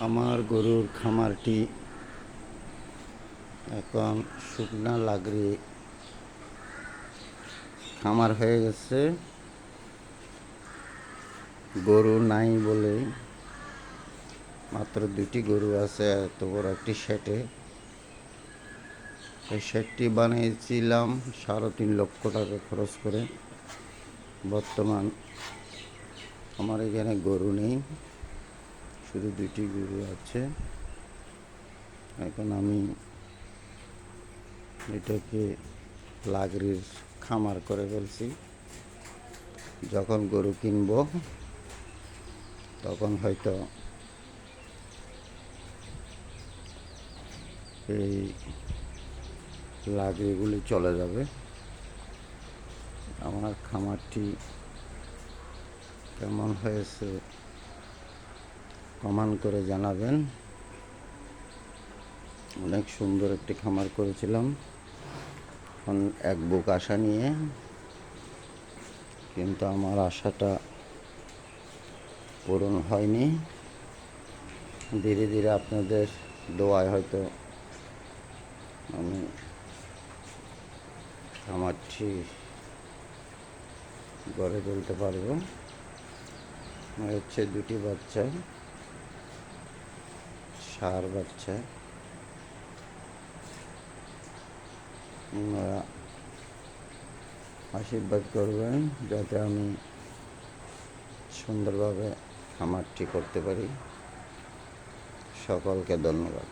আমার গরুর খামারটি এখন শুকনা লাগরি খামার হয়ে গেছে। গরু নাই বলে মাত্র 2টি গরু আছে এত বড় একটি শেডে। এই শেডটি বানিয়েছিলাম 3.5 লক্ষ টাকা খরচ করে। বর্তমান আমার এখানে গরু নেই, শুধু 2টি গরু আছে। এখন আমি এটাকে লাগরির খামার করে ফেলছি। যখন গরু কিনব তখন হয়তো এই লাগরিগুলি চলে যাবে। আমার খামারটি কেমন হয়েছে কমেন্ট করে জানাবেন। অনেক সুন্দর একটি খামার করেছিলাম এখন এক বুক আশা নিয়ে, কিন্তু আমার আশাটা পূরণ হয়নি। ধীরে ধীরে আপনাদের দোয়ায় হয়তো আমি খামারটি গড়ে তুলতে পারবো। হচ্ছে 2টি বাচ্চা, ষাঁড় বাচ্চা। আপনারা আশীর্বাদ করবেন যাতে আমি সুন্দরভাবে খামারটি করতে পারি। সকলকে ধন্যবাদ।